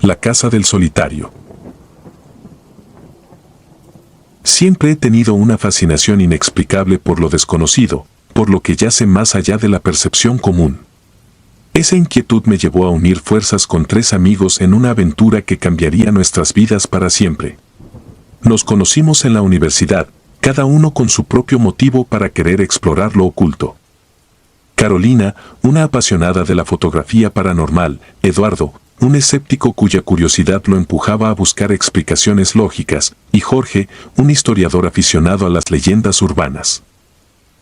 La casa del solitario. Siempre he tenido una fascinación inexplicable por lo desconocido, por lo que yace más allá de la percepción común. Esa inquietud me llevó a unir fuerzas con 3 amigos en una aventura que cambiaría nuestras vidas para siempre. Nos conocimos en la universidad, cada uno con su propio motivo para querer explorar lo oculto. Carolina, una apasionada de la fotografía paranormal; Eduardo, un escéptico cuya curiosidad lo empujaba a buscar explicaciones lógicas; y Jorge, un historiador aficionado a las leyendas urbanas.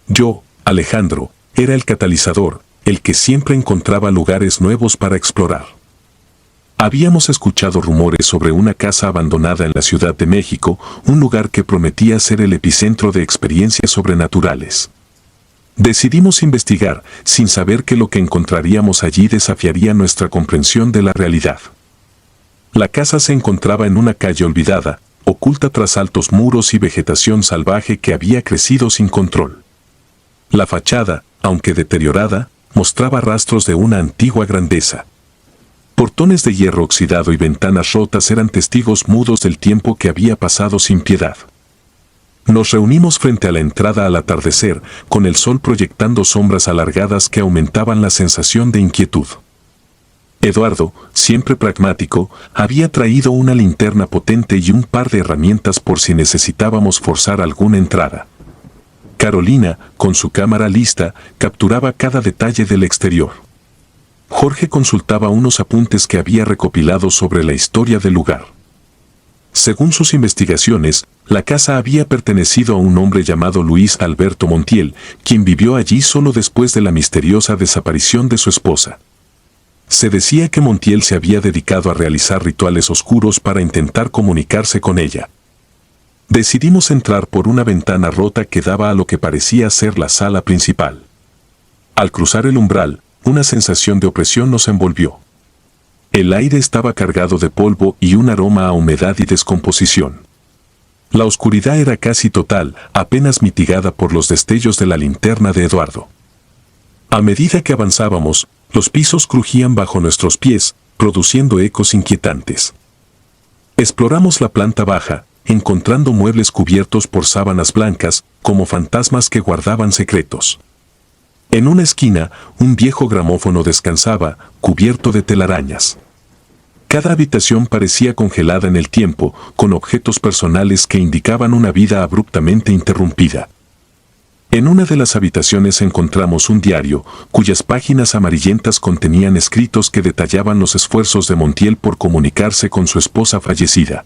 Yo, Alejandro, era el catalizador, el que siempre encontraba lugares nuevos para explorar. Habíamos escuchado rumores sobre una casa abandonada en la Ciudad de México, un lugar que prometía ser el epicentro de experiencias sobrenaturales. Decidimos investigar, sin saber que lo que encontraríamos allí desafiaría nuestra comprensión de la realidad. La casa se encontraba en una calle olvidada, oculta tras altos muros y vegetación salvaje que había crecido sin control. La fachada, aunque deteriorada, mostraba rastros de una antigua grandeza. Portones de hierro oxidado y ventanas rotas eran testigos mudos del tiempo que había pasado sin piedad. Nos reunimos frente a la entrada al atardecer, con el sol proyectando sombras alargadas que aumentaban la sensación de inquietud. Eduardo, siempre pragmático, había traído una linterna potente y un par de herramientas por si necesitábamos forzar alguna entrada. Carolina, con su cámara lista, capturaba cada detalle del exterior. Jorge consultaba unos apuntes que había recopilado sobre la historia del lugar. Según sus investigaciones, la casa había pertenecido a un hombre llamado Luis Alberto Montiel, quien vivió allí solo después de la misteriosa desaparición de su esposa. Se decía que Montiel se había dedicado a realizar rituales oscuros para intentar comunicarse con ella. Decidimos entrar por una ventana rota que daba a lo que parecía ser la sala principal. Al cruzar el umbral, una sensación de opresión nos envolvió. El aire estaba cargado de polvo y un aroma a humedad y descomposición. La oscuridad era casi total, apenas mitigada por los destellos de la linterna de Eduardo. A medida que avanzábamos, los pisos crujían bajo nuestros pies, produciendo ecos inquietantes. Exploramos la planta baja, encontrando muebles cubiertos por sábanas blancas, como fantasmas que guardaban secretos. En una esquina, un viejo gramófono descansaba, cubierto de telarañas. Cada habitación parecía congelada en el tiempo, con objetos personales que indicaban una vida abruptamente interrumpida. En una de las habitaciones encontramos un diario, cuyas páginas amarillentas contenían escritos que detallaban los esfuerzos de Montiel por comunicarse con su esposa fallecida.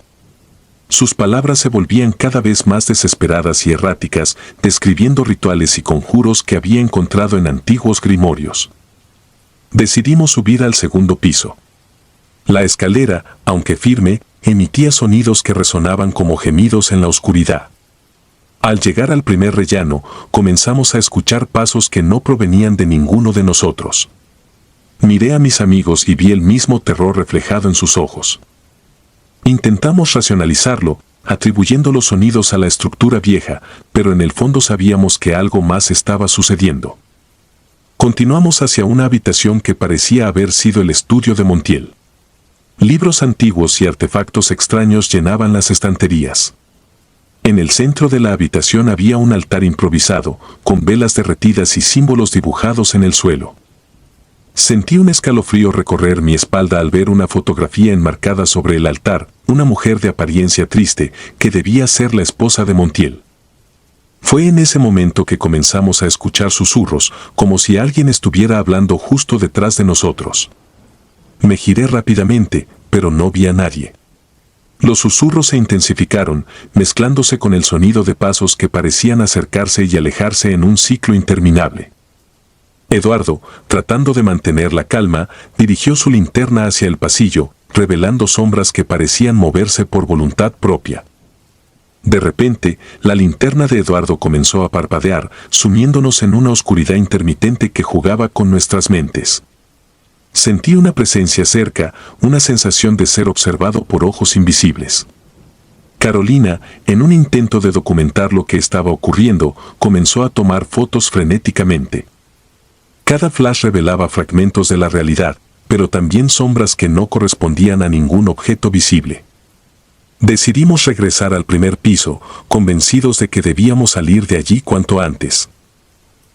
Sus palabras se volvían cada vez más desesperadas y erráticas, describiendo rituales y conjuros que había encontrado en antiguos grimorios. Decidimos subir al segundo piso. La escalera, aunque firme, emitía sonidos que resonaban como gemidos en la oscuridad. Al llegar al primer rellano, comenzamos a escuchar pasos que no provenían de ninguno de nosotros. Miré a mis amigos y vi el mismo terror reflejado en sus ojos. Intentamos racionalizarlo, atribuyendo los sonidos a la estructura vieja, pero en el fondo sabíamos que algo más estaba sucediendo. Continuamos hacia una habitación que parecía haber sido el estudio de Montiel. Libros antiguos y artefactos extraños llenaban las estanterías. En el centro de la habitación había un altar improvisado, con velas derretidas y símbolos dibujados en el suelo. Sentí un escalofrío recorrer mi espalda al ver una fotografía enmarcada sobre el altar, una mujer de apariencia triste, que debía ser la esposa de Montiel. Fue en ese momento que comenzamos a escuchar susurros, como si alguien estuviera hablando justo detrás de nosotros. Me giré rápidamente, pero no vi a nadie. Los susurros se intensificaron, mezclándose con el sonido de pasos que parecían acercarse y alejarse en un ciclo interminable. Eduardo, tratando de mantener la calma, dirigió su linterna hacia el pasillo, revelando sombras que parecían moverse por voluntad propia. De repente, la linterna de Eduardo comenzó a parpadear, sumiéndonos en una oscuridad intermitente que jugaba con nuestras mentes. Sentí una presencia cerca, una sensación de ser observado por ojos invisibles. Carolina, en un intento de documentar lo que estaba ocurriendo, comenzó a tomar fotos frenéticamente. Cada flash revelaba fragmentos de la realidad, pero también sombras que no correspondían a ningún objeto visible. Decidimos regresar al primer piso, convencidos de que debíamos salir de allí cuanto antes.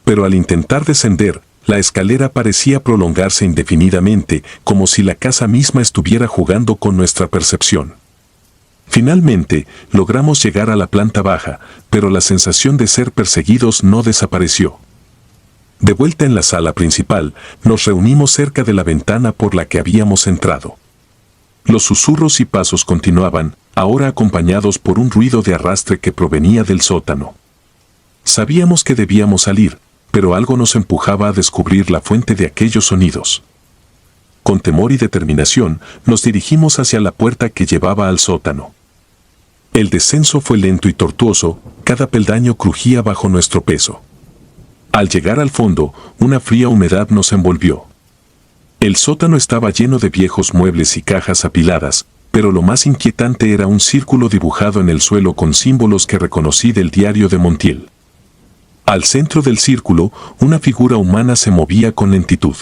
Pero al intentar descender, la escalera parecía prolongarse indefinidamente, como si la casa misma estuviera jugando con nuestra percepción. Finalmente, logramos llegar a la planta baja, pero la sensación de ser perseguidos no desapareció. De vuelta en la sala principal, nos reunimos cerca de la ventana por la que habíamos entrado. Los susurros y pasos continuaban, ahora acompañados por un ruido de arrastre que provenía del sótano. Sabíamos que debíamos salir, pero algo nos empujaba a descubrir la fuente de aquellos sonidos. Con temor y determinación, nos dirigimos hacia la puerta que llevaba al sótano. El descenso fue lento y tortuoso, cada peldaño crujía bajo nuestro peso. Al llegar al fondo, una fría humedad nos envolvió. El sótano estaba lleno de viejos muebles y cajas apiladas, pero lo más inquietante era un círculo dibujado en el suelo con símbolos que reconocí del diario de Montiel. Al centro del círculo, una figura humana se movía con lentitud.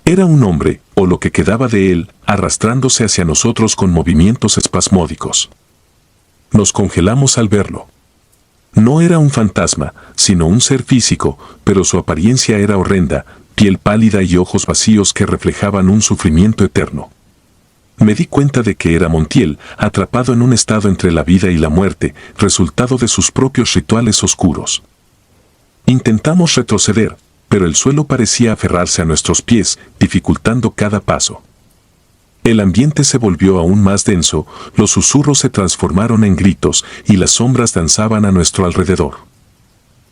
Era un hombre, o lo que quedaba de él, arrastrándose hacia nosotros con movimientos espasmódicos. Nos congelamos al verlo. No era un fantasma, sino un ser físico, pero su apariencia era horrenda, piel pálida y ojos vacíos que reflejaban un sufrimiento eterno. Me di cuenta de que era Montiel, atrapado en un estado entre la vida y la muerte, resultado de sus propios rituales oscuros. Intentamos retroceder, pero el suelo parecía aferrarse a nuestros pies, dificultando cada paso. El ambiente se volvió aún más denso, los susurros se transformaron en gritos y las sombras danzaban a nuestro alrededor.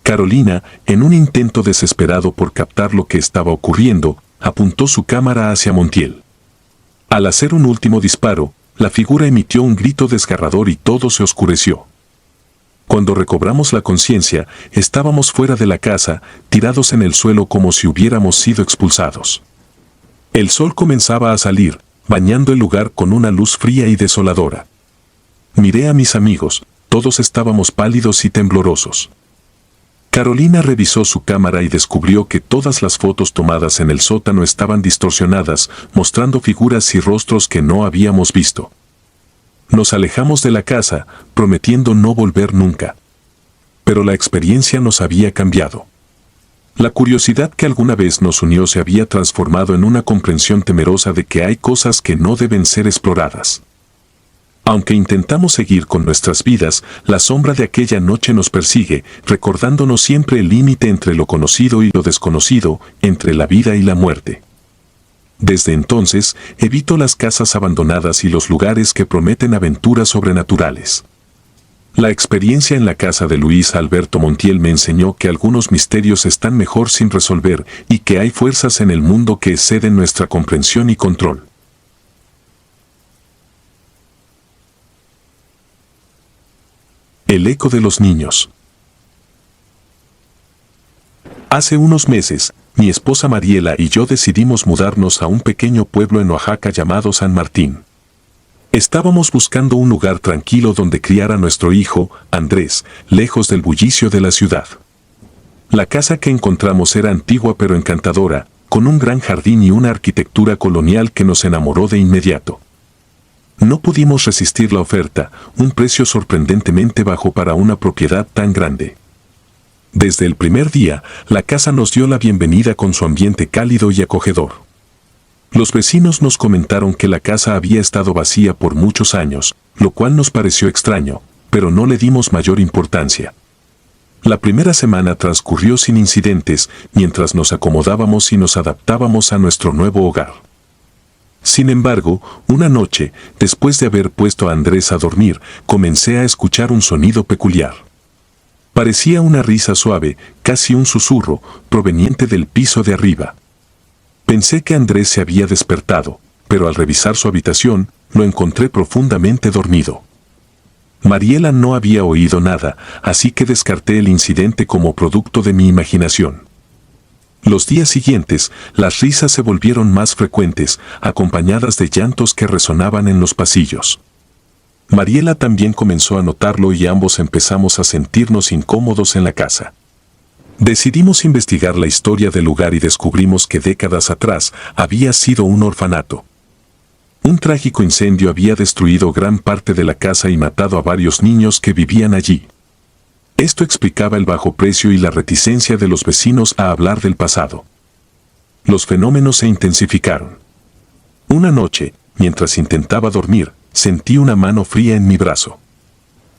Carolina, en un intento desesperado por captar lo que estaba ocurriendo, apuntó su cámara hacia Montiel. Al hacer un último disparo, la figura emitió un grito desgarrador y todo se oscureció. Cuando recobramos la conciencia, estábamos fuera de la casa, tirados en el suelo como si hubiéramos sido expulsados. El sol comenzaba a salir, bañando el lugar con una luz fría y desoladora. Miré a mis amigos, todos estábamos pálidos y temblorosos. Carolina revisó su cámara y descubrió que todas las fotos tomadas en el sótano estaban distorsionadas, mostrando figuras y rostros que no habíamos visto. Nos alejamos de la casa, prometiendo no volver nunca. Pero la experiencia nos había cambiado. La curiosidad que alguna vez nos unió se había transformado en una comprensión temerosa de que hay cosas que no deben ser exploradas. Aunque intentamos seguir con nuestras vidas, la sombra de aquella noche nos persigue, recordándonos siempre el límite entre lo conocido y lo desconocido, entre la vida y la muerte. Desde entonces, evito las casas abandonadas y los lugares que prometen aventuras sobrenaturales. La experiencia en la casa de Luis Alberto Montiel me enseñó que algunos misterios están mejor sin resolver y que hay fuerzas en el mundo que exceden nuestra comprensión y control. El eco de los niños. Hace unos meses, mi esposa Mariela y yo decidimos mudarnos a un pequeño pueblo en Oaxaca llamado San Martín. Estábamos buscando un lugar tranquilo donde criar a nuestro hijo, Andrés, lejos del bullicio de la ciudad. La casa que encontramos era antigua pero encantadora, con un gran jardín y una arquitectura colonial que nos enamoró de inmediato. No pudimos resistir la oferta, un precio sorprendentemente bajo para una propiedad tan grande. Desde el primer día, la casa nos dio la bienvenida con su ambiente cálido y acogedor. Los vecinos nos comentaron que la casa había estado vacía por muchos años, lo cual nos pareció extraño, pero no le dimos mayor importancia. La primera semana transcurrió sin incidentes, mientras nos acomodábamos y nos adaptábamos a nuestro nuevo hogar. Sin embargo, una noche, después de haber puesto a Andrés a dormir, comencé a escuchar un sonido peculiar. Parecía una risa suave, casi un susurro, proveniente del piso de arriba. Pensé que Andrés se había despertado, pero al revisar su habitación, lo encontré profundamente dormido. Mariela no había oído nada, así que descarté el incidente como producto de mi imaginación. Los días siguientes, las risas se volvieron más frecuentes, acompañadas de llantos que resonaban en los pasillos. Mariela también comenzó a notarlo y ambos empezamos a sentirnos incómodos en la casa. Decidimos investigar la historia del lugar y descubrimos que décadas atrás había sido un orfanato. Un trágico incendio había destruido gran parte de la casa y matado a varios niños que vivían allí. Esto explicaba el bajo precio y la reticencia de los vecinos a hablar del pasado. Los fenómenos se intensificaron. Una noche, mientras intentaba dormir, sentí una mano fría en mi brazo.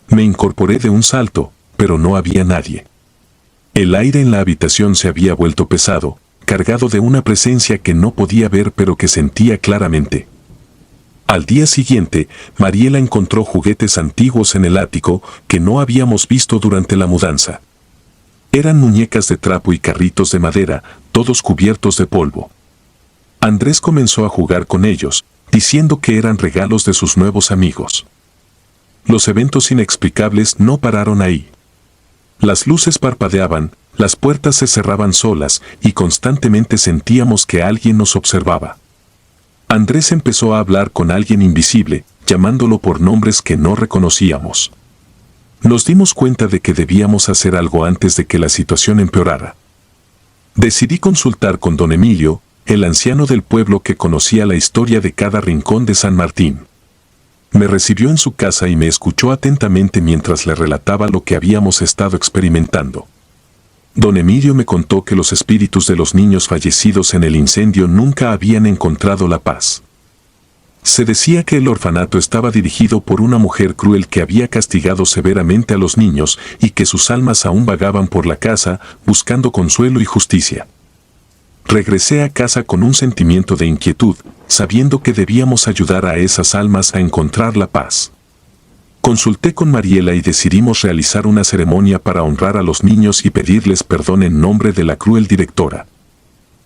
Me incorporé de un salto, pero no había nadie. El aire en la habitación se había vuelto pesado, cargado de una presencia que no podía ver pero que sentía claramente. Al día siguiente, Mariela encontró juguetes antiguos en el ático que no habíamos visto durante la mudanza. Eran muñecas de trapo y carritos de madera, todos cubiertos de polvo. Andrés comenzó a jugar con ellos, diciendo que eran regalos de sus nuevos amigos. Los eventos inexplicables no pararon ahí. Las luces parpadeaban, las puertas se cerraban solas y constantemente sentíamos que alguien nos observaba. Andrés empezó a hablar con alguien invisible, llamándolo por nombres que no reconocíamos. Nos dimos cuenta de que debíamos hacer algo antes de que la situación empeorara. Decidí consultar con don Emilio, el anciano del pueblo que conocía la historia de cada rincón de San Martín. Me recibió en su casa y me escuchó atentamente mientras le relataba lo que habíamos estado experimentando. Don Emilio me contó que los espíritus de los niños fallecidos en el incendio nunca habían encontrado la paz. Se decía que el orfanato estaba dirigido por una mujer cruel que había castigado severamente a los niños y que sus almas aún vagaban por la casa buscando consuelo y justicia. Regresé a casa con un sentimiento de inquietud, sabiendo que debíamos ayudar a esas almas a encontrar la paz. Consulté con Mariela y decidimos realizar una ceremonia para honrar a los niños y pedirles perdón en nombre de la cruel directora.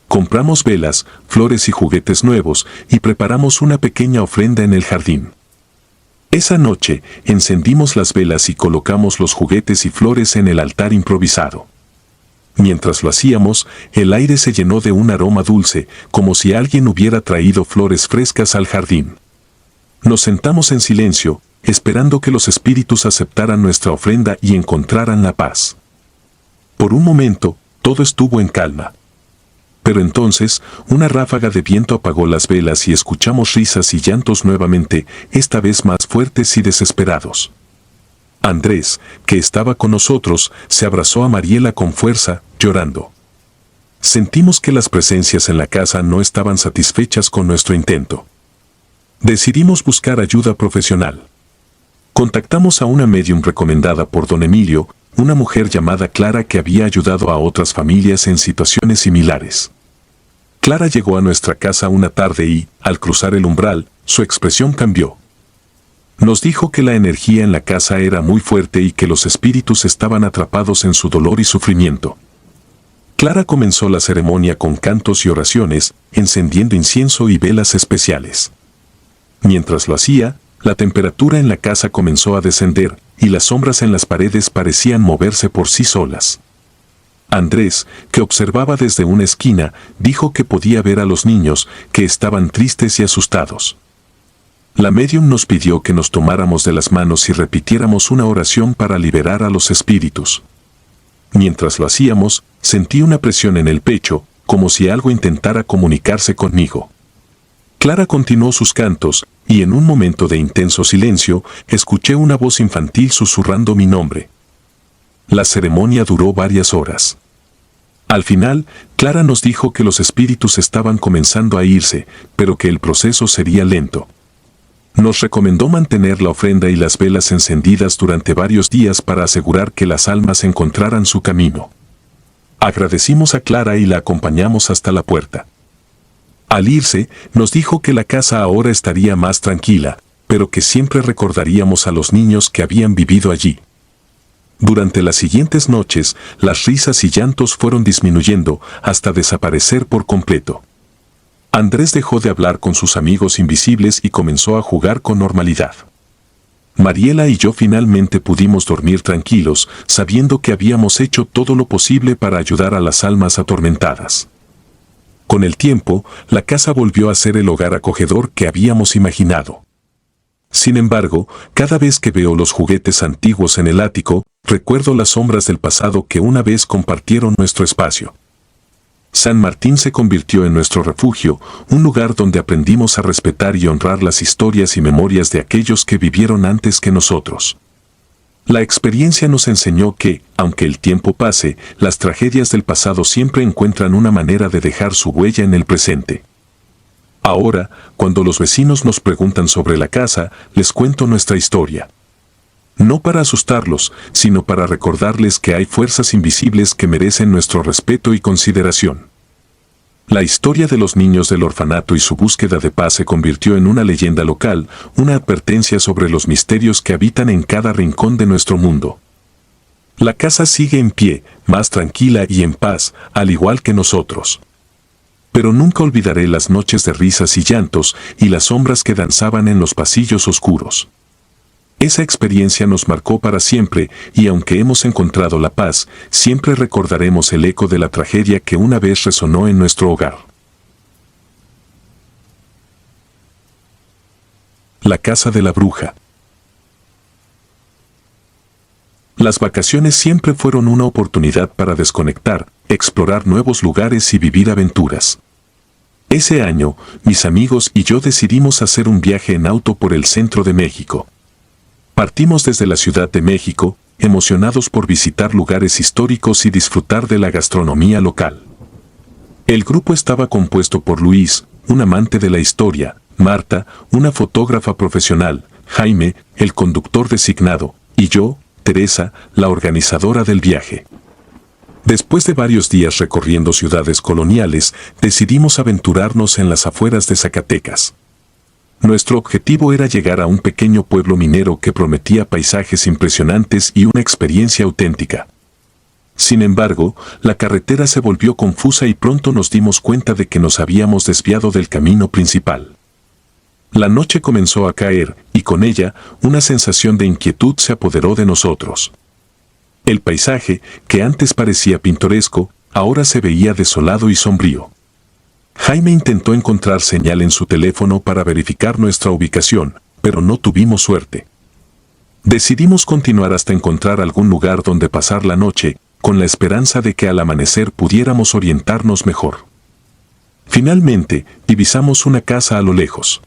Compramos velas, flores y juguetes nuevos y preparamos una pequeña ofrenda en el jardín. Esa noche, encendimos las velas y colocamos los juguetes y flores en el altar improvisado. Mientras lo hacíamos, el aire se llenó de un aroma dulce, como si alguien hubiera traído flores frescas al jardín. Nos sentamos en silencio, esperando que los espíritus aceptaran nuestra ofrenda y encontraran la paz. Por un momento, todo estuvo en calma. Pero entonces, una ráfaga de viento apagó las velas y escuchamos risas y llantos nuevamente, esta vez más fuertes y desesperados. Andrés, que estaba con nosotros, se abrazó a Mariela con fuerza, llorando. Sentimos que las presencias en la casa no estaban satisfechas con nuestro intento. Decidimos buscar ayuda profesional. Contactamos a una médium recomendada por don Emilio, una mujer llamada Clara que había ayudado a otras familias en situaciones similares. Clara llegó a nuestra casa una tarde y, al cruzar el umbral, su expresión cambió. Nos dijo que la energía en la casa era muy fuerte y que los espíritus estaban atrapados en su dolor y sufrimiento. Clara comenzó la ceremonia con cantos y oraciones, encendiendo incienso y velas especiales. Mientras lo hacía, la temperatura en la casa comenzó a descender y las sombras en las paredes parecían moverse por sí solas. Andrés, que observaba desde una esquina, dijo que podía ver a los niños, que estaban tristes y asustados. La médium nos pidió que nos tomáramos de las manos y repitiéramos una oración para liberar a los espíritus. Mientras lo hacíamos, sentí una presión en el pecho, como si algo intentara comunicarse conmigo. Clara continuó sus cantos, y en un momento de intenso silencio, escuché una voz infantil susurrando mi nombre. La ceremonia duró varias horas. Al final, Clara nos dijo que los espíritus estaban comenzando a irse, pero que el proceso sería lento. Nos recomendó mantener la ofrenda y las velas encendidas durante varios días para asegurar que las almas encontraran su camino. Agradecimos a Clara y la acompañamos hasta la puerta. Al irse, nos dijo que la casa ahora estaría más tranquila, pero que siempre recordaríamos a los niños que habían vivido allí. Durante las siguientes noches, las risas y llantos fueron disminuyendo hasta desaparecer por completo. Andrés dejó de hablar con sus amigos invisibles y comenzó a jugar con normalidad. Mariela y yo finalmente pudimos dormir tranquilos, sabiendo que habíamos hecho todo lo posible para ayudar a las almas atormentadas. Con el tiempo, la casa volvió a ser el hogar acogedor que habíamos imaginado. Sin embargo, cada vez que veo los juguetes antiguos en el ático, Recuerdo las sombras del pasado que una vez compartieron nuestro espacio. San Martín se convirtió en nuestro refugio, un lugar donde aprendimos a respetar y honrar las historias y memorias de aquellos que vivieron antes que nosotros. La experiencia nos enseñó que, aunque el tiempo pase, las tragedias del pasado siempre encuentran una manera de dejar su huella en el presente. Ahora, cuando los vecinos nos preguntan sobre la casa, les cuento nuestra historia. No para asustarlos, sino para recordarles que hay fuerzas invisibles que merecen nuestro respeto y consideración. La historia de los niños del orfanato y su búsqueda de paz se convirtió en una leyenda local, una advertencia sobre los misterios que habitan en cada rincón de nuestro mundo. La casa sigue en pie, más tranquila y en paz, al igual que nosotros. Pero nunca olvidaré las noches de risas y llantos y las sombras que danzaban en los pasillos oscuros. Esa experiencia nos marcó para siempre y aunque hemos encontrado la paz, siempre recordaremos el eco de la tragedia que una vez resonó en nuestro hogar. La casa de la bruja. Las vacaciones siempre fueron una oportunidad para desconectar, explorar nuevos lugares y vivir aventuras. Ese año, mis amigos y yo decidimos hacer un viaje en auto por el centro de México. Partimos desde la Ciudad de México, emocionados por visitar lugares históricos y disfrutar de la gastronomía local. El grupo estaba compuesto por Luis, un amante de la historia, Marta, una fotógrafa profesional, Jaime, el conductor designado, y yo, Teresa, la organizadora del viaje. Después de varios días recorriendo ciudades coloniales, decidimos aventurarnos en las afueras de Zacatecas. Nuestro objetivo era llegar a un pequeño pueblo minero que prometía paisajes impresionantes y una experiencia auténtica. Sin embargo, la carretera se volvió confusa y pronto nos dimos cuenta de que nos habíamos desviado del camino principal. La noche comenzó a caer, y con ella, una sensación de inquietud se apoderó de nosotros. El paisaje, que antes parecía pintoresco, ahora se veía desolado y sombrío. Jaime intentó encontrar señal en su teléfono para verificar nuestra ubicación, pero no tuvimos suerte. Decidimos continuar hasta encontrar algún lugar donde pasar la noche, con la esperanza de que al amanecer pudiéramos orientarnos mejor. Finalmente, divisamos una casa a lo lejos.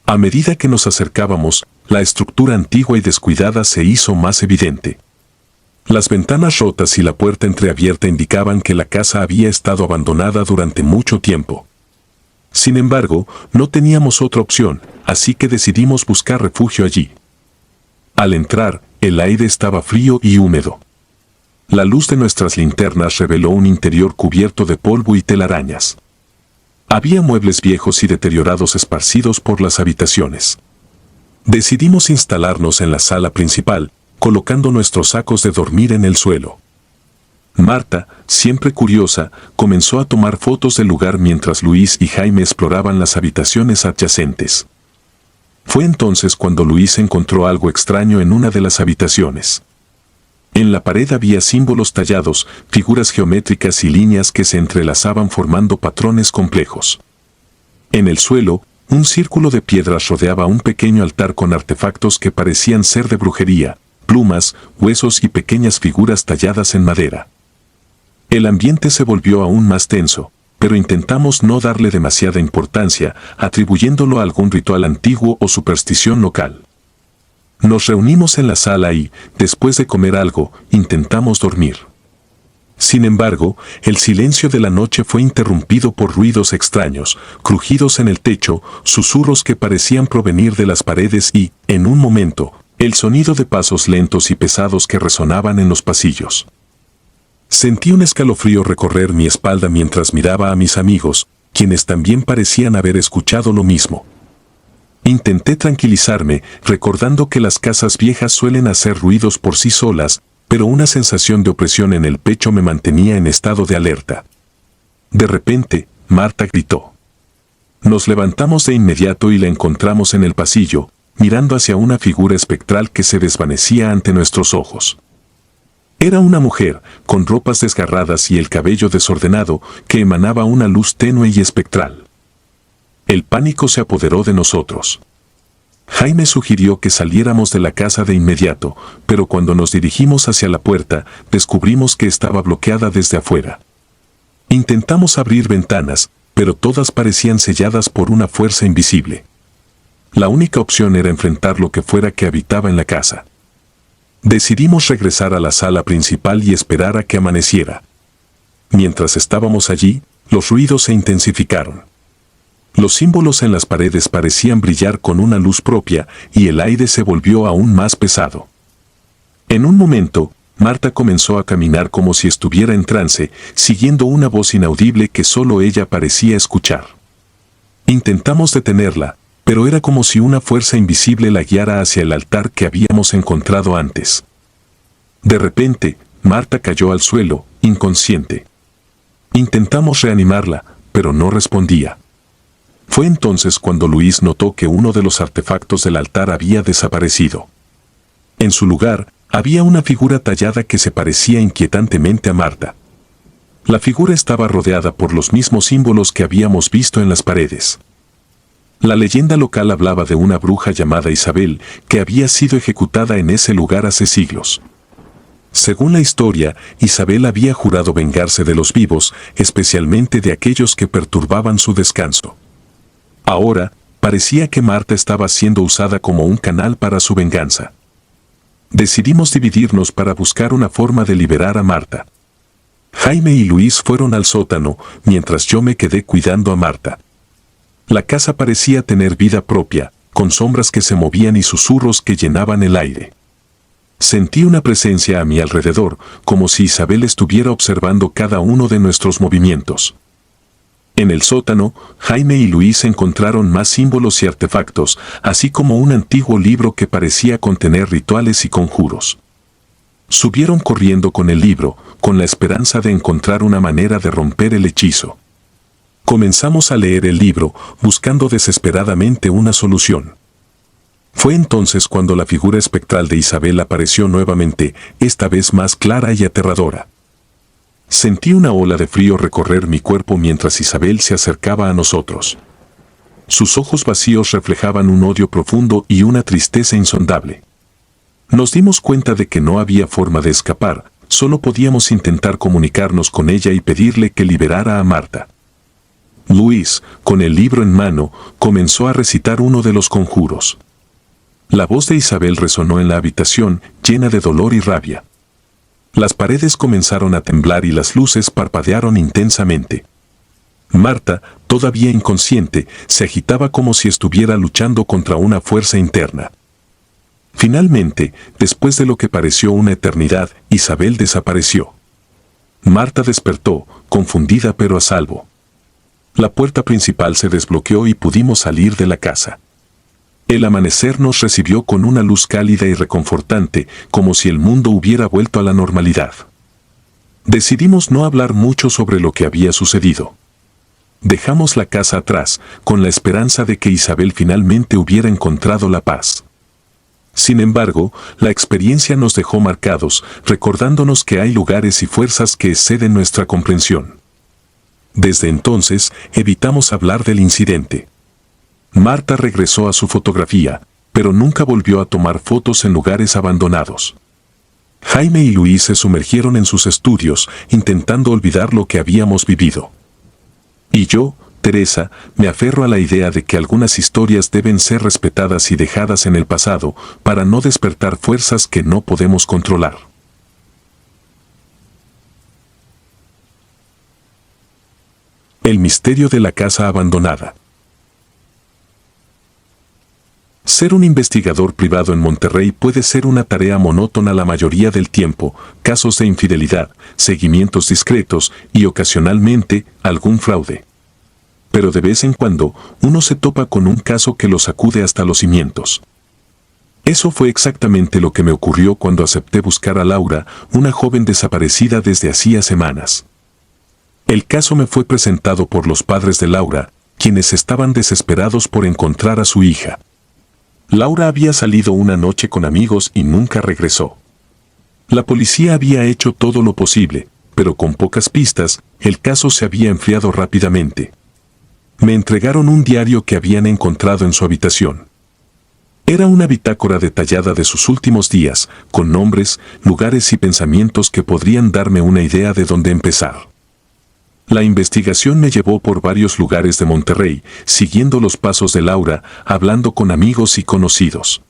A medida que nos acercábamos, la estructura antigua y descuidada se hizo más evidente. Las ventanas rotas y la puerta entreabierta indicaban que la casa había estado abandonada durante mucho tiempo. Sin embargo, no teníamos otra opción, así que decidimos buscar refugio allí. Al entrar, el aire estaba frío y húmedo. La luz de nuestras linternas reveló un interior cubierto de polvo y telarañas. Había muebles viejos y deteriorados esparcidos por las habitaciones. Decidimos instalarnos en la sala principal, colocando nuestros sacos de dormir en el suelo. Marta, siempre curiosa, comenzó a tomar fotos del lugar mientras Luis y Jaime exploraban las habitaciones adyacentes. Fue entonces cuando Luis encontró algo extraño en una de las habitaciones. En la pared había símbolos tallados, figuras geométricas y líneas que se entrelazaban formando patrones complejos. En el suelo, un círculo de piedras rodeaba un pequeño altar con artefactos que parecían ser de brujería, plumas, huesos y pequeñas figuras talladas en madera. El ambiente se volvió aún más tenso, pero intentamos no darle demasiada importancia, atribuyéndolo a algún ritual antiguo o superstición local. Nos reunimos en la sala y, después de comer algo, intentamos dormir. Sin embargo, el silencio de la noche fue interrumpido por ruidos extraños, crujidos en el techo, susurros que parecían provenir de las paredes y, en un momento, el sonido de pasos lentos y pesados que resonaban en los pasillos. Sentí un escalofrío recorrer mi espalda mientras miraba a mis amigos, quienes también parecían haber escuchado lo mismo. Intenté tranquilizarme, recordando que las casas viejas suelen hacer ruidos por sí solas, pero una sensación de opresión en el pecho me mantenía en estado de alerta. De repente, Marta gritó. Nos levantamos de inmediato y la encontramos en el pasillo, mirando hacia una figura espectral que se desvanecía ante nuestros ojos. Era una mujer, con ropas desgarradas y el cabello desordenado, que emanaba una luz tenue y espectral. El pánico se apoderó de nosotros. Jaime sugirió que saliéramos de la casa de inmediato, pero cuando nos dirigimos hacia la puerta, descubrimos que estaba bloqueada desde afuera. Intentamos abrir ventanas, pero todas parecían selladas por una fuerza invisible. La única opción era enfrentar lo que fuera que habitaba en la casa. Decidimos regresar a la sala principal y esperar a que amaneciera. Mientras estábamos allí, los ruidos se intensificaron. Los símbolos en las paredes parecían brillar con una luz propia y el aire se volvió aún más pesado. En un momento, Marta comenzó a caminar como si estuviera en trance, siguiendo una voz inaudible que solo ella parecía escuchar. Intentamos detenerla, pero era como si una fuerza invisible la guiara hacia el altar que habíamos encontrado antes. De repente, Marta cayó al suelo, inconsciente. Intentamos reanimarla, pero no respondía. Fue entonces cuando Luis notó que uno de los artefactos del altar había desaparecido. En su lugar, había una figura tallada que se parecía inquietantemente a Marta. La figura estaba rodeada por los mismos símbolos que habíamos visto en las paredes. La leyenda local hablaba de una bruja llamada Isabel que había sido ejecutada en ese lugar hace siglos. Según la historia, Isabel había jurado vengarse de los vivos, especialmente de aquellos que perturbaban su descanso. Ahora, parecía que Marta estaba siendo usada como un canal para su venganza. Decidimos dividirnos para buscar una forma de liberar a Marta. Jaime y Luis fueron al sótano, mientras yo me quedé cuidando a Marta. La casa parecía tener vida propia, con sombras que se movían y susurros que llenaban el aire. Sentí una presencia a mi alrededor, como si Isabel estuviera observando cada uno de nuestros movimientos. En el sótano, Jaime y Luis encontraron más símbolos y artefactos, así como un antiguo libro que parecía contener rituales y conjuros. Subieron corriendo con el libro, con la esperanza de encontrar una manera de romper el hechizo. Comenzamos a leer el libro, buscando desesperadamente una solución. Fue entonces cuando la figura espectral de Isabel apareció nuevamente, esta vez más clara y aterradora. Sentí una ola de frío recorrer mi cuerpo mientras Isabel se acercaba a nosotros. Sus ojos vacíos reflejaban un odio profundo y una tristeza insondable. Nos dimos cuenta de que no había forma de escapar, solo podíamos intentar comunicarnos con ella y pedirle que liberara a Marta. Luis, con el libro en mano, comenzó a recitar uno de los conjuros. La voz de Isabel resonó en la habitación, llena de dolor y rabia. Las paredes comenzaron a temblar y las luces parpadearon intensamente. Marta, todavía inconsciente, se agitaba como si estuviera luchando contra una fuerza interna. Finalmente, después de lo que pareció una eternidad, Isabel desapareció. Marta despertó, confundida pero a salvo. La puerta principal se desbloqueó y pudimos salir de la casa. El amanecer nos recibió con una luz cálida y reconfortante, como si el mundo hubiera vuelto a la normalidad. Decidimos no hablar mucho sobre lo que había sucedido. Dejamos la casa atrás, con la esperanza de que Isabel finalmente hubiera encontrado la paz. Sin embargo, la experiencia nos dejó marcados, recordándonos que hay lugares y fuerzas que exceden nuestra comprensión. Desde entonces, evitamos hablar del incidente. Marta regresó a su fotografía, pero nunca volvió a tomar fotos en lugares abandonados. Jaime y Luis se sumergieron en sus estudios, intentando olvidar lo que habíamos vivido. Y yo, Teresa, me aferro a la idea de que algunas historias deben ser respetadas y dejadas en el pasado, para no despertar fuerzas que no podemos controlar. El misterio de la casa abandonada. Ser un investigador privado en Monterrey puede ser una tarea monótona la mayoría del tiempo, casos de infidelidad, seguimientos discretos y ocasionalmente algún fraude. Pero de vez en cuando, uno se topa con un caso que lo sacude hasta los cimientos. Eso fue exactamente lo que me ocurrió cuando acepté buscar a Laura, una joven desaparecida desde hacía semanas. El caso me fue presentado por los padres de Laura, quienes estaban desesperados por encontrar a su hija. Laura había salido una noche con amigos y nunca regresó. La policía había hecho todo lo posible, pero con pocas pistas, el caso se había enfriado rápidamente. Me entregaron un diario que habían encontrado en su habitación. Era una bitácora detallada de sus últimos días, con nombres, lugares y pensamientos que podrían darme una idea de dónde empezar. La investigación me llevó por varios lugares de Monterrey, siguiendo los pasos de Laura, hablando con amigos y conocidos.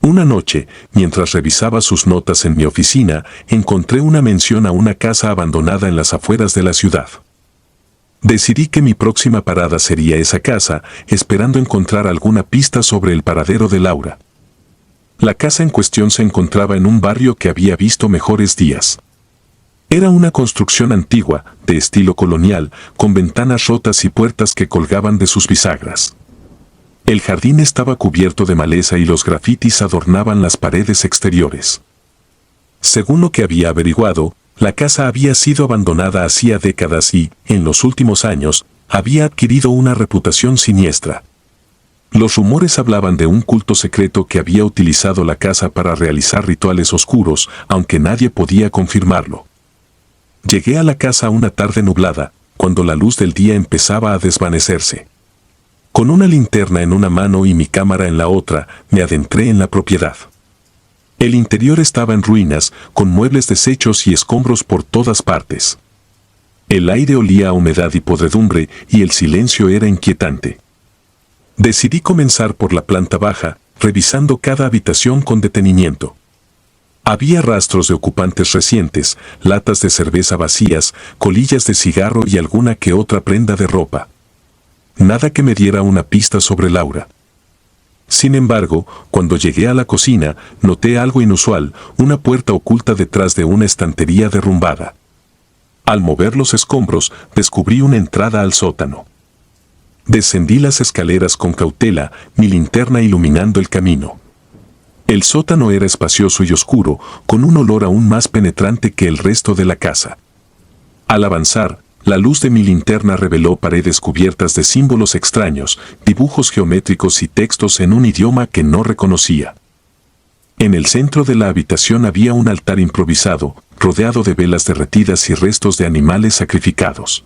Una noche, mientras revisaba sus notas en mi oficina, encontré una mención a una casa abandonada en las afueras de la ciudad. Decidí que mi próxima parada sería esa casa, esperando encontrar alguna pista sobre el paradero de Laura. La casa en cuestión se encontraba en un barrio que había visto mejores días. Era una construcción antigua, de estilo colonial, con ventanas rotas y puertas que colgaban de sus bisagras. El jardín estaba cubierto de maleza y los grafitis adornaban las paredes exteriores. Según lo que había averiguado, la casa había sido abandonada hacía décadas y, en los últimos años, había adquirido una reputación siniestra. Los rumores hablaban de un culto secreto que había utilizado la casa para realizar rituales oscuros, aunque nadie podía confirmarlo. Llegué a la casa una tarde nublada, cuando la luz del día empezaba a desvanecerse. Con una linterna en una mano y mi cámara en la otra, me adentré en la propiedad. El interior estaba en ruinas, con muebles deshechos y escombros por todas partes. El aire olía a humedad y podredumbre, y el silencio era inquietante. Decidí comenzar por la planta baja, revisando cada habitación con detenimiento. Había rastros de ocupantes recientes, latas de cerveza vacías, colillas de cigarro y alguna que otra prenda de ropa. Nada que me diera una pista sobre Laura. Sin embargo, cuando llegué a la cocina, noté algo inusual, una puerta oculta detrás de una estantería derrumbada. Al mover los escombros, descubrí una entrada al sótano. Descendí las escaleras con cautela, mi linterna iluminando el camino. El sótano era espacioso y oscuro, con un olor aún más penetrante que el resto de la casa. Al avanzar, la luz de mi linterna reveló paredes cubiertas de símbolos extraños, dibujos geométricos y textos en un idioma que no reconocía. En el centro de la habitación había un altar improvisado, rodeado de velas derretidas y restos de animales sacrificados.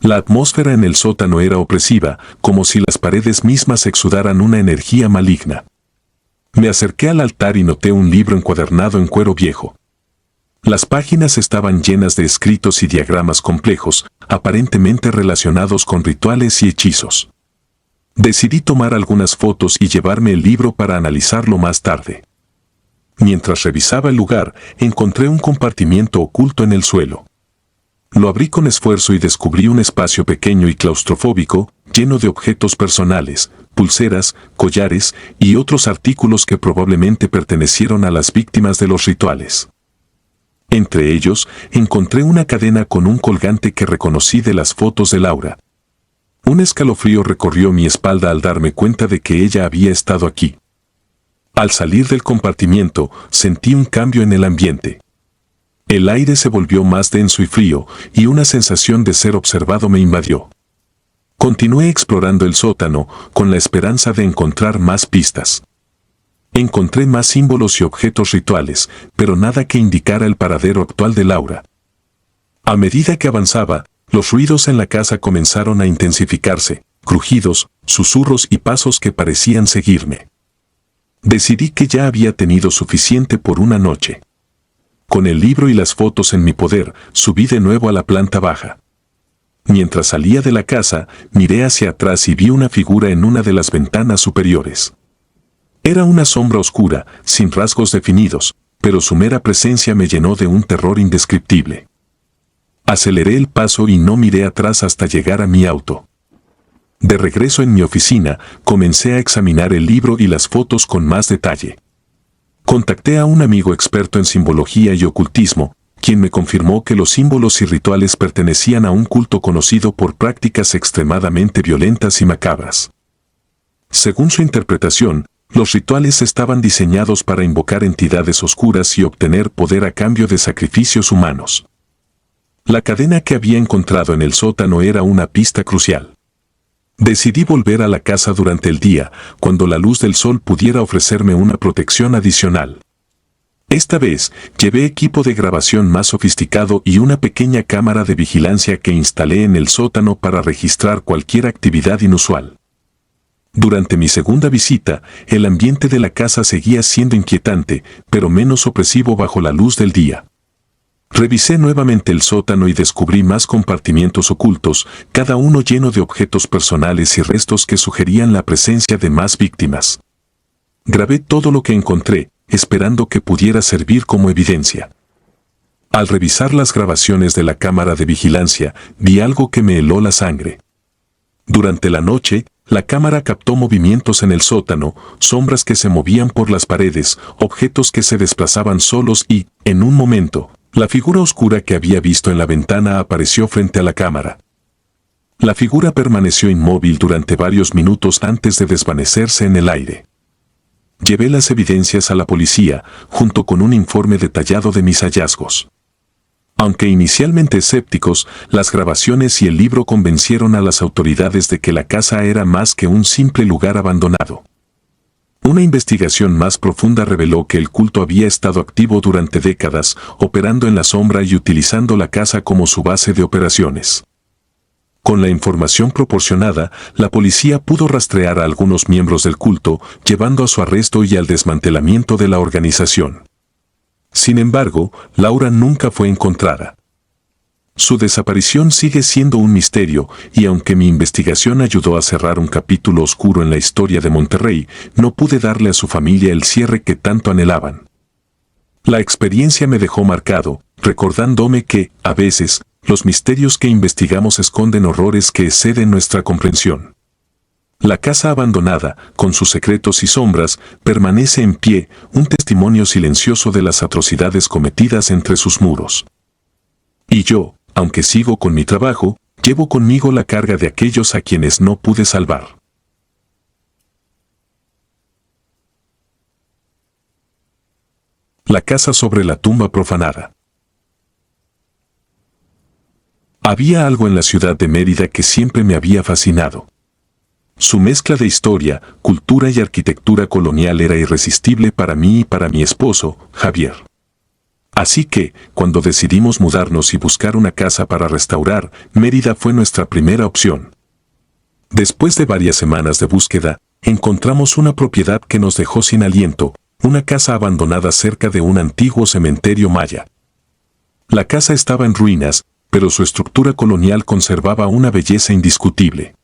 La atmósfera en el sótano era opresiva, como si las paredes mismas exudaran una energía maligna. Me acerqué al altar y noté un libro encuadernado en cuero viejo. Las páginas estaban llenas de escritos y diagramas complejos, aparentemente relacionados con rituales y hechizos. Decidí tomar algunas fotos y llevarme el libro para analizarlo más tarde. Mientras revisaba el lugar, encontré un compartimiento oculto en el suelo. Lo abrí con esfuerzo y descubrí un espacio pequeño y claustrofóbico, lleno de objetos personales, pulseras, collares y otros artículos que probablemente pertenecieron a las víctimas de los rituales. Entre ellos, encontré una cadena con un colgante que reconocí de las fotos de Laura. Un escalofrío recorrió mi espalda al darme cuenta de que ella había estado aquí. Al salir del compartimiento, sentí un cambio en el ambiente. El aire se volvió más denso y frío, y una sensación de ser observado me invadió. Continué explorando el sótano, con la esperanza de encontrar más pistas. Encontré más símbolos y objetos rituales, pero nada que indicara el paradero actual de Laura. A medida que avanzaba, los ruidos en la casa comenzaron a intensificarse, crujidos, susurros y pasos que parecían seguirme. Decidí que ya había tenido suficiente por una noche. Con el libro y las fotos en mi poder, subí de nuevo a la planta baja. Mientras salía de la casa, miré hacia atrás y vi una figura en una de las ventanas superiores. Era una sombra oscura, sin rasgos definidos, pero su mera presencia me llenó de un terror indescriptible. Aceleré el paso y no miré atrás hasta llegar a mi auto. De regreso en mi oficina, comencé a examinar el libro y las fotos con más detalle. Contacté a un amigo experto en simbología y ocultismo, quien me confirmó que los símbolos y rituales pertenecían a un culto conocido por prácticas extremadamente violentas y macabras. Según su interpretación, los rituales estaban diseñados para invocar entidades oscuras y obtener poder a cambio de sacrificios humanos. La cadena que había encontrado en el sótano era una pista crucial. Decidí volver a la casa durante el día, cuando la luz del sol pudiera ofrecerme una protección adicional. Esta vez, llevé equipo de grabación más sofisticado y una pequeña cámara de vigilancia que instalé en el sótano para registrar cualquier actividad inusual. Durante mi segunda visita, el ambiente de la casa seguía siendo inquietante, pero menos opresivo bajo la luz del día. Revisé nuevamente el sótano y descubrí más compartimientos ocultos, cada uno lleno de objetos personales y restos que sugerían la presencia de más víctimas. Grabé todo lo que encontré, esperando que pudiera servir como evidencia. Al revisar las grabaciones de la cámara de vigilancia, vi algo que me heló la sangre. Durante la noche, la cámara captó movimientos en el sótano, sombras que se movían por las paredes, objetos que se desplazaban solos y, en un momento, la figura oscura que había visto en la ventana apareció frente a la cámara. La figura permaneció inmóvil durante varios minutos antes de desvanecerse en el aire. Llevé las evidencias a la policía, junto con un informe detallado de mis hallazgos. Aunque inicialmente escépticos, las grabaciones y el libro convencieron a las autoridades de que la casa era más que un simple lugar abandonado. Una investigación más profunda reveló que el culto había estado activo durante décadas, operando en la sombra y utilizando la casa como su base de operaciones. Con la información proporcionada, la policía pudo rastrear a algunos miembros del culto, llevando a su arresto y al desmantelamiento de la organización. Sin embargo, Laura nunca fue encontrada. Su desaparición sigue siendo un misterio, y aunque mi investigación ayudó a cerrar un capítulo oscuro en la historia de Monterrey, no pude darle a su familia el cierre que tanto anhelaban. La experiencia me dejó marcado, recordándome que, a veces, los misterios que investigamos esconden horrores que exceden nuestra comprensión. La casa abandonada, con sus secretos y sombras, permanece en pie, un testimonio silencioso de las atrocidades cometidas entre sus muros. Y yo, aunque sigo con mi trabajo, llevo conmigo la carga de aquellos a quienes no pude salvar. La casa sobre la tumba profanada. Había algo en la ciudad de Mérida que siempre me había fascinado. Su mezcla de historia, cultura y arquitectura colonial era irresistible para mí y para mi esposo, Javier. Así que, cuando decidimos mudarnos y buscar una casa para restaurar, Mérida fue nuestra primera opción. Después de varias semanas de búsqueda, encontramos una propiedad que nos dejó sin aliento, una casa abandonada cerca de un antiguo cementerio maya. La casa estaba en ruinas, pero su estructura colonial conservaba una belleza indiscutible.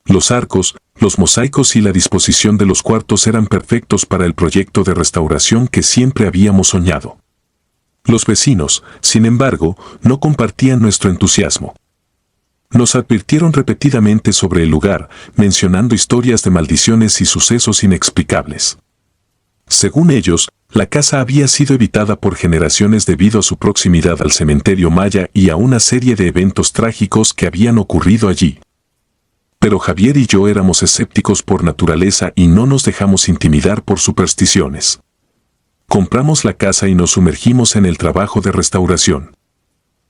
Los arcos, los mosaicos y la disposición de los cuartos eran perfectos para el proyecto de restauración que siempre habíamos soñado. Los vecinos, sin embargo, no compartían nuestro entusiasmo. Nos advirtieron repetidamente sobre el lugar, mencionando historias de maldiciones y sucesos inexplicables. Según ellos, la casa había sido evitada por generaciones debido a su proximidad al cementerio maya y a una serie de eventos trágicos que habían ocurrido allí. Pero Javier y yo éramos escépticos por naturaleza y no nos dejamos intimidar por supersticiones. Compramos la casa y nos sumergimos en el trabajo de restauración.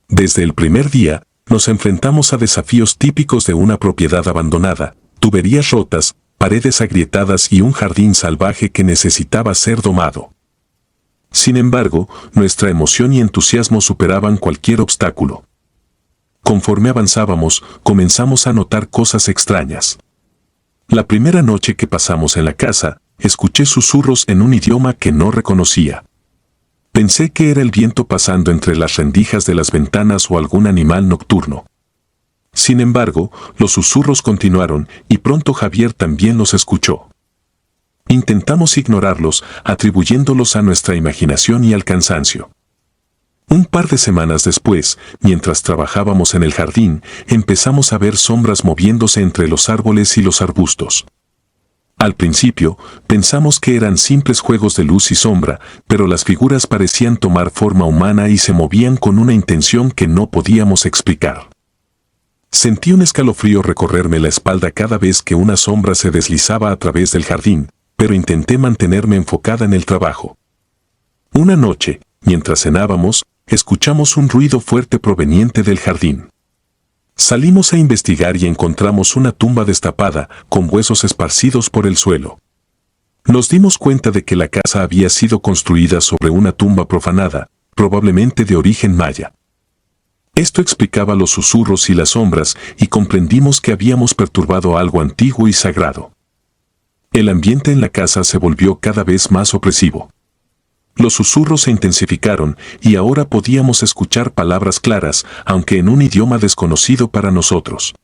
Desde el primer día, nos enfrentamos a desafíos típicos de una propiedad abandonada, tuberías rotas, paredes agrietadas y un jardín salvaje que necesitaba ser domado. Sin embargo, nuestra emoción y entusiasmo superaban cualquier obstáculo. Conforme avanzábamos, comenzamos a notar cosas extrañas. La primera noche que pasamos en la casa, escuché susurros en un idioma que no reconocía. Pensé que era el viento pasando entre las rendijas de las ventanas o algún animal nocturno. Sin embargo, los susurros continuaron y pronto Javier también los escuchó. Intentamos ignorarlos, atribuyéndolos a nuestra imaginación y al cansancio. Un par de semanas después, mientras trabajábamos en el jardín, empezamos a ver sombras moviéndose entre los árboles y los arbustos. Al principio, pensamos que eran simples juegos de luz y sombra, pero las figuras parecían tomar forma humana y se movían con una intención que no podíamos explicar. Sentí un escalofrío recorrerme la espalda cada vez que una sombra se deslizaba a través del jardín, pero intenté mantenerme enfocada en el trabajo. Una noche, mientras cenábamos, escuchamos un ruido fuerte proveniente del jardín. Salimos a investigar y encontramos una tumba destapada, con huesos esparcidos por el suelo. Nos dimos cuenta de que la casa había sido construida sobre una tumba profanada, probablemente de origen maya. Esto explicaba los susurros y las sombras, y comprendimos que habíamos perturbado algo antiguo y sagrado. El ambiente en la casa se volvió cada vez más opresivo. Los susurros se intensificaron y ahora podíamos escuchar palabras claras, aunque en un idioma desconocido para nosotros.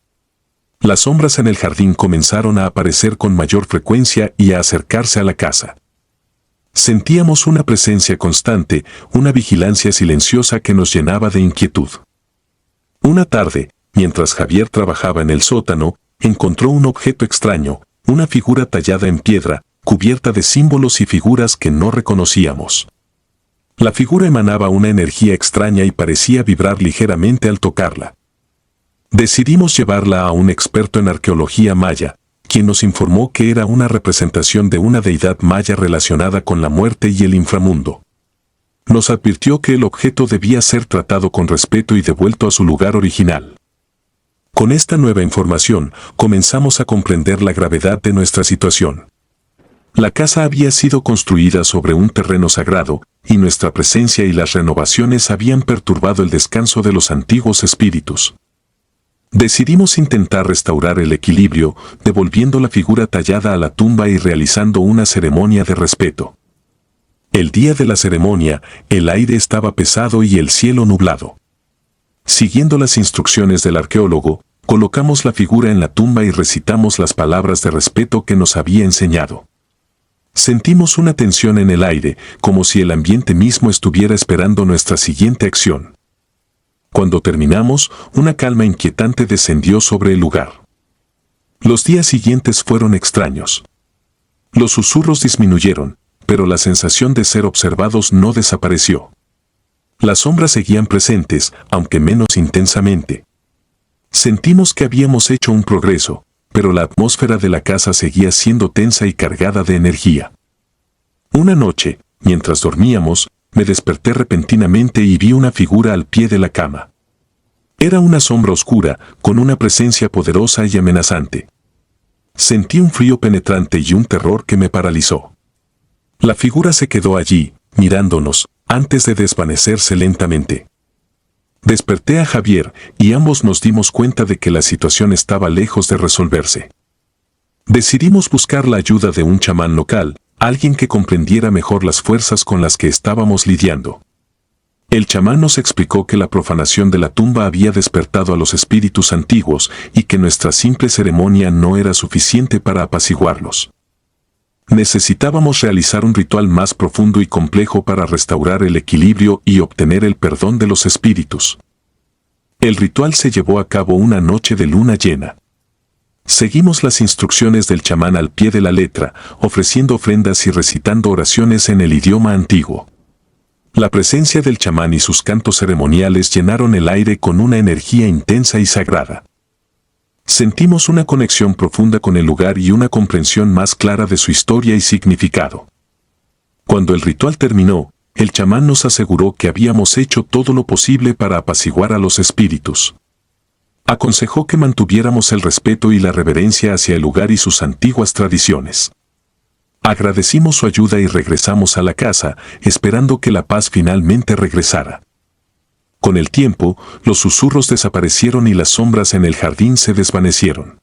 Las sombras en el jardín comenzaron a aparecer con mayor frecuencia y a acercarse a la casa. Sentíamos una presencia constante, una vigilancia silenciosa que nos llenaba de inquietud. Una tarde, mientras Javier trabajaba en el sótano, encontró un objeto extraño, una figura tallada en piedra, cubierta de símbolos y figuras que no reconocíamos. La figura emanaba una energía extraña y parecía vibrar ligeramente al tocarla. Decidimos llevarla a un experto en arqueología maya, quien nos informó que era una representación de una deidad maya relacionada con la muerte y el inframundo. Nos advirtió que el objeto debía ser tratado con respeto y devuelto a su lugar original. Con esta nueva información, comenzamos a comprender la gravedad de nuestra situación. La casa había sido construida sobre un terreno sagrado, y nuestra presencia y las renovaciones habían perturbado el descanso de los antiguos espíritus. Decidimos intentar restaurar el equilibrio, devolviendo la figura tallada a la tumba y realizando una ceremonia de respeto. El día de la ceremonia, el aire estaba pesado y el cielo nublado. Siguiendo las instrucciones del arqueólogo, colocamos la figura en la tumba y recitamos las palabras de respeto que nos había enseñado. Sentimos una tensión en el aire, como si el ambiente mismo estuviera esperando nuestra siguiente acción. Cuando terminamos, una calma inquietante descendió sobre el lugar. Los días siguientes fueron extraños. Los susurros disminuyeron, pero la sensación de ser observados no desapareció. Las sombras seguían presentes, aunque menos intensamente. Sentimos que habíamos hecho un progreso, pero la atmósfera de la casa seguía siendo tensa y cargada de energía. Una noche, mientras dormíamos, me desperté repentinamente y vi una figura al pie de la cama. Era una sombra oscura, con una presencia poderosa y amenazante. Sentí un frío penetrante y un terror que me paralizó. La figura se quedó allí, mirándonos, antes de desvanecerse lentamente. Desperté a Javier y ambos nos dimos cuenta de que la situación estaba lejos de resolverse. Decidimos buscar la ayuda de un chamán local, alguien que comprendiera mejor las fuerzas con las que estábamos lidiando. El chamán nos explicó que la profanación de la tumba había despertado a los espíritus antiguos y que nuestra simple ceremonia no era suficiente para apaciguarlos. Necesitábamos realizar un ritual más profundo y complejo para restaurar el equilibrio y obtener el perdón de los espíritus. El ritual se llevó a cabo una noche de luna llena. Seguimos las instrucciones del chamán al pie de la letra, ofreciendo ofrendas y recitando oraciones en el idioma antiguo. La presencia del chamán y sus cantos ceremoniales llenaron el aire con una energía intensa y sagrada. Sentimos una conexión profunda con el lugar y una comprensión más clara de su historia y significado. Cuando el ritual terminó, el chamán nos aseguró que habíamos hecho todo lo posible para apaciguar a los espíritus. Aconsejó que mantuviéramos el respeto y la reverencia hacia el lugar y sus antiguas tradiciones. Agradecimos su ayuda y regresamos a la casa, esperando que la paz finalmente regresara. Con el tiempo, los susurros desaparecieron y las sombras en el jardín se desvanecieron.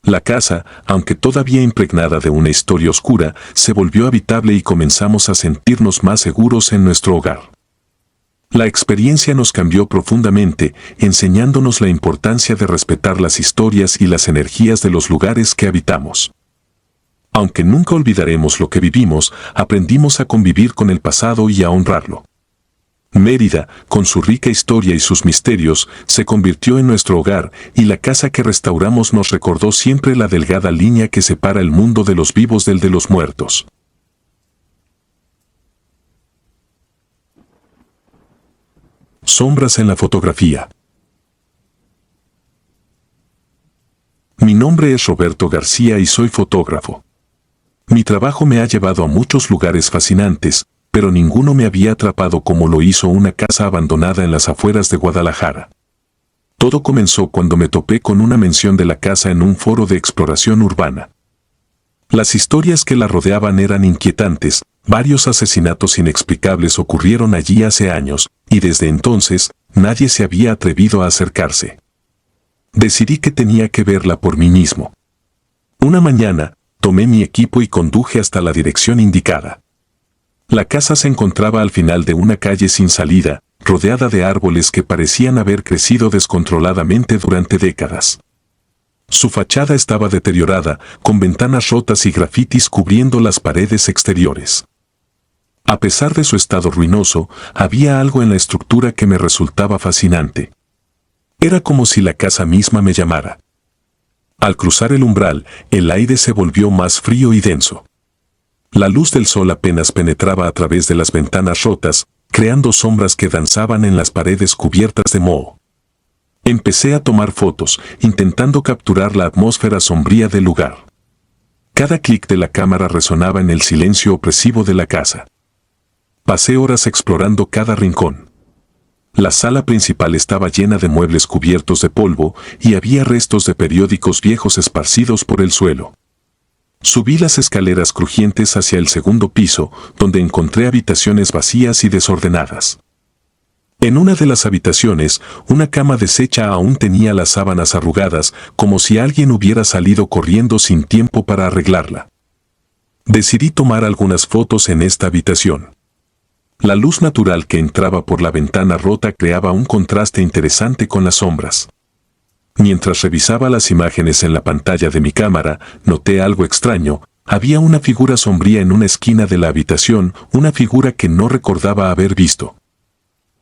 La casa, aunque todavía impregnada de una historia oscura, se volvió habitable y comenzamos a sentirnos más seguros en nuestro hogar. La experiencia nos cambió profundamente, enseñándonos la importancia de respetar las historias y las energías de los lugares que habitamos. Aunque nunca olvidaremos lo que vivimos, aprendimos a convivir con el pasado y a honrarlo. Mérida, con su rica historia y sus misterios, se convirtió en nuestro hogar, y la casa que restauramos nos recordó siempre la delgada línea que separa el mundo de los vivos del de los muertos. Sombras en la fotografía. Mi nombre es Roberto García y soy fotógrafo. Mi trabajo me ha llevado a muchos lugares fascinantes, pero ninguno me había atrapado como lo hizo una casa abandonada en las afueras de Guadalajara. Todo comenzó cuando me topé con una mención de la casa en un foro de exploración urbana. Las historias que la rodeaban eran inquietantes, varios asesinatos inexplicables ocurrieron allí hace años, y desde entonces, nadie se había atrevido a acercarse. Decidí que tenía que verla por mí mismo. Una mañana, tomé mi equipo y conduje hasta la dirección indicada. La casa se encontraba al final de una calle sin salida, rodeada de árboles que parecían haber crecido descontroladamente durante décadas. Su fachada estaba deteriorada, con ventanas rotas y grafitis cubriendo las paredes exteriores. A pesar de su estado ruinoso, había algo en la estructura que me resultaba fascinante. Era como si la casa misma me llamara. Al cruzar el umbral, el aire se volvió más frío y denso. La luz del sol apenas penetraba a través de las ventanas rotas, creando sombras que danzaban en las paredes cubiertas de moho. Empecé a tomar fotos, intentando capturar la atmósfera sombría del lugar. Cada clic de la cámara resonaba en el silencio opresivo de la casa. Pasé horas explorando cada rincón. La sala principal estaba llena de muebles cubiertos de polvo y había restos de periódicos viejos esparcidos por el suelo. Subí las escaleras crujientes hacia el segundo piso, donde encontré habitaciones vacías y desordenadas. En una de las habitaciones, una cama deshecha aún tenía las sábanas arrugadas, como si alguien hubiera salido corriendo sin tiempo para arreglarla. Decidí tomar algunas fotos en esta habitación. La luz natural que entraba por la ventana rota creaba un contraste interesante con las sombras. Mientras revisaba las imágenes en la pantalla de mi cámara, noté algo extraño. Había una figura sombría en una esquina de la habitación, una figura que no recordaba haber visto.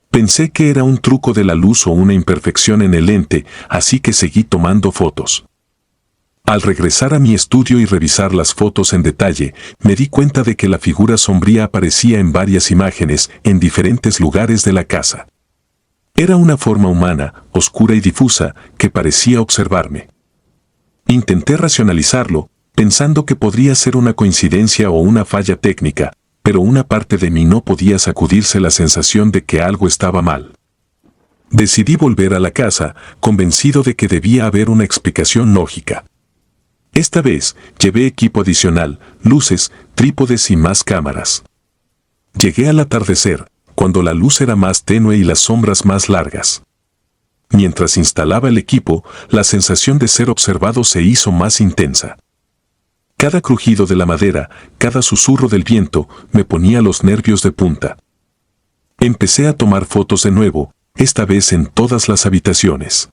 Pensé que era un truco de la luz o una imperfección en el lente, así que seguí tomando fotos. Al regresar a mi estudio y revisar las fotos en detalle, me di cuenta de que la figura sombría aparecía en varias imágenes, en diferentes lugares de la casa. Era una forma humana, oscura y difusa, que parecía observarme. Intenté racionalizarlo, pensando que podría ser una coincidencia o una falla técnica, pero una parte de mí no podía sacudirse la sensación de que algo estaba mal. Decidí volver a la casa, convencido de que debía haber una explicación lógica. Esta vez, llevé equipo adicional, luces, trípodes y más cámaras. Llegué al atardecer, cuando la luz era más tenue y las sombras más largas. Mientras instalaba el equipo, la sensación de ser observado se hizo más intensa. Cada crujido de la madera, cada susurro del viento, me ponía los nervios de punta. Empecé a tomar fotos de nuevo, esta vez en todas las habitaciones.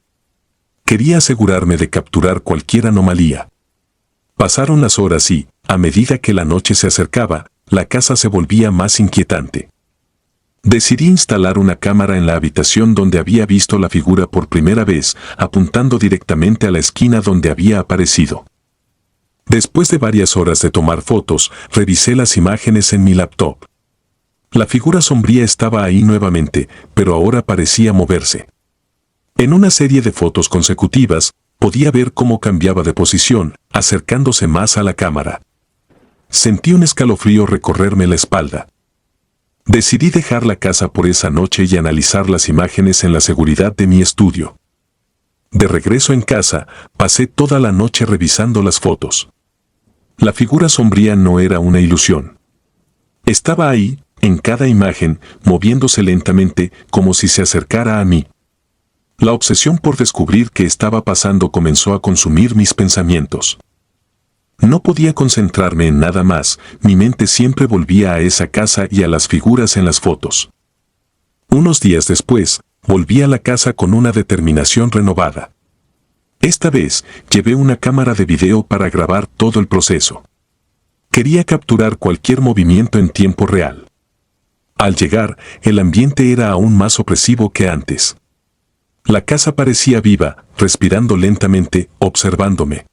Quería asegurarme de capturar cualquier anomalía. Pasaron las horas y, a medida que la noche se acercaba, la casa se volvía más inquietante. Decidí instalar una cámara en la habitación donde había visto la figura por primera vez, apuntando directamente a la esquina donde había aparecido. Después de varias horas de tomar fotos, revisé las imágenes en mi laptop. La figura sombría estaba ahí nuevamente, pero ahora parecía moverse. En una serie de fotos consecutivas, podía ver cómo cambiaba de posición, acercándose más a la cámara. Sentí un escalofrío recorrerme la espalda. Decidí dejar la casa por esa noche y analizar las imágenes en la seguridad de mi estudio. De regreso en casa, pasé toda la noche revisando las fotos. La figura sombría no era una ilusión. Estaba ahí, en cada imagen, moviéndose lentamente, como si se acercara a mí. La obsesión por descubrir qué estaba pasando comenzó a consumir mis pensamientos. No podía concentrarme en nada más, mi mente siempre volvía a esa casa y a las figuras en las fotos. Unos días después, volví a la casa con una determinación renovada. Esta vez, llevé una cámara de video para grabar todo el proceso. Quería capturar cualquier movimiento en tiempo real. Al llegar, el ambiente era aún más opresivo que antes. La casa parecía viva, respirando lentamente, observándome.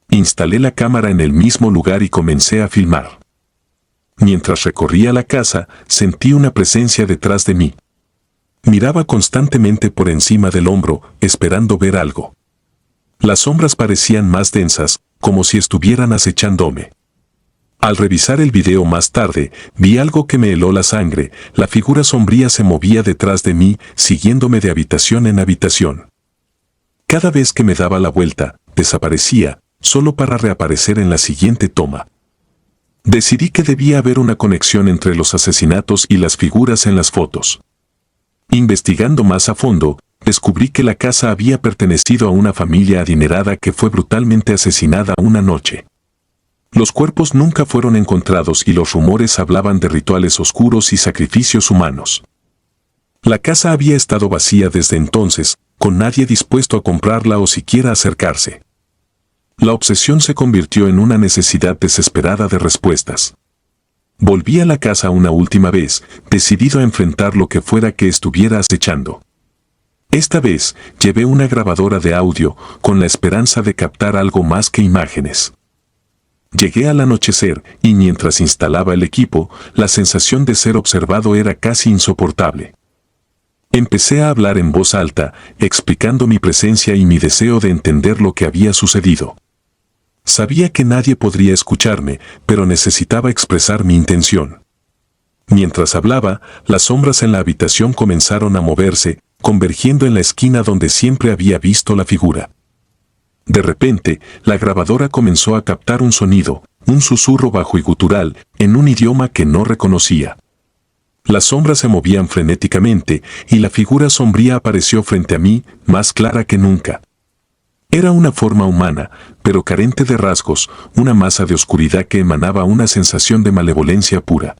Instalé la cámara en el mismo lugar y comencé a filmar. Mientras recorría la casa, sentí una presencia detrás de mí. Miraba constantemente por encima del hombro, esperando ver algo. Las sombras parecían más densas, como si estuvieran acechándome. Al revisar el video más tarde, vi algo que me heló la sangre. La figura sombría se movía detrás de mí, siguiéndome de habitación en habitación. Cada vez que me daba la vuelta, desaparecía, solo para reaparecer en la siguiente toma. Decidí que debía haber una conexión entre los asesinatos y las figuras en las fotos. Investigando más a fondo, descubrí que la casa había pertenecido a una familia adinerada que fue brutalmente asesinada una noche. Los cuerpos nunca fueron encontrados y los rumores hablaban de rituales oscuros y sacrificios humanos. La casa había estado vacía desde entonces, con nadie dispuesto a comprarla o siquiera acercarse. La obsesión se convirtió en una necesidad desesperada de respuestas. Volví a la casa una última vez, decidido a enfrentar lo que fuera que estuviera acechando. Esta vez, llevé una grabadora de audio, con la esperanza de captar algo más que imágenes. Llegué al anochecer, y mientras instalaba el equipo, la sensación de ser observado era casi insoportable. Empecé a hablar en voz alta, explicando mi presencia y mi deseo de entender lo que había sucedido. Sabía que nadie podría escucharme, pero necesitaba expresar mi intención. Mientras hablaba, las sombras en la habitación comenzaron a moverse, convergiendo en la esquina donde siempre había visto la figura. De repente, la grabadora comenzó a captar un sonido, un susurro bajo y gutural, en un idioma que no reconocía. Las sombras se movían frenéticamente, y la figura sombría apareció frente a mí, más clara que nunca. Era una forma humana, pero carente de rasgos, una masa de oscuridad que emanaba una sensación de malevolencia pura.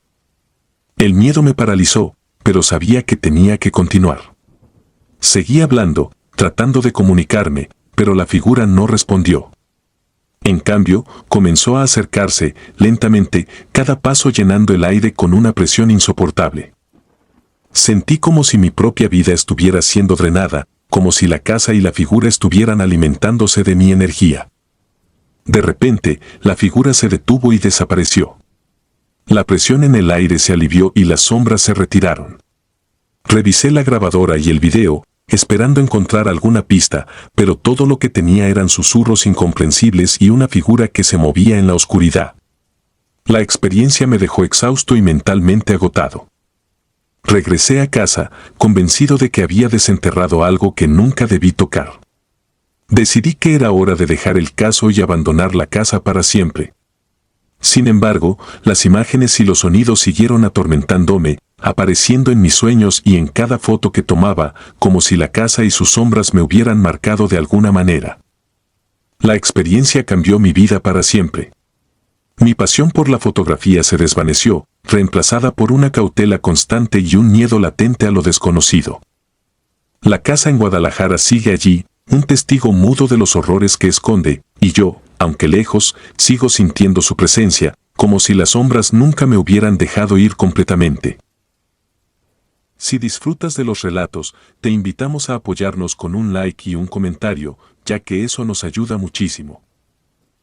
El miedo me paralizó, pero sabía que tenía que continuar. Seguí hablando, tratando de comunicarme, pero la figura no respondió. En cambio, comenzó a acercarse, lentamente, cada paso llenando el aire con una presión insoportable. Sentí como si mi propia vida estuviera siendo drenada, como si la casa y la figura estuvieran alimentándose de mi energía. De repente, la figura se detuvo y desapareció. La presión en el aire se alivió y las sombras se retiraron. Revisé la grabadora y el video, esperando encontrar alguna pista, pero todo lo que tenía eran susurros incomprensibles y una figura que se movía en la oscuridad. La experiencia me dejó exhausto y mentalmente agotado. Regresé a casa, convencido de que había desenterrado algo que nunca debí tocar. Decidí que era hora de dejar el caso y abandonar la casa para siempre. Sin embargo, las imágenes y los sonidos siguieron atormentándome, apareciendo en mis sueños y en cada foto que tomaba, como si la casa y sus sombras me hubieran marcado de alguna manera. La experiencia cambió mi vida para siempre. Mi pasión por la fotografía se desvaneció, reemplazada por una cautela constante y un miedo latente a lo desconocido. La casa en Guadalajara sigue allí, un testigo mudo de los horrores que esconde, y yo, aunque lejos, sigo sintiendo su presencia, como si las sombras nunca me hubieran dejado ir completamente. Si disfrutas de los relatos, te invitamos a apoyarnos con un like y un comentario, ya que eso nos ayuda muchísimo.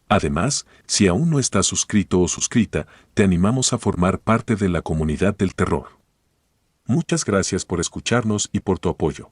Además, si aún no estás suscrito o suscrita, te animamos a formar parte de la comunidad del terror. Muchas gracias por escucharnos y por tu apoyo.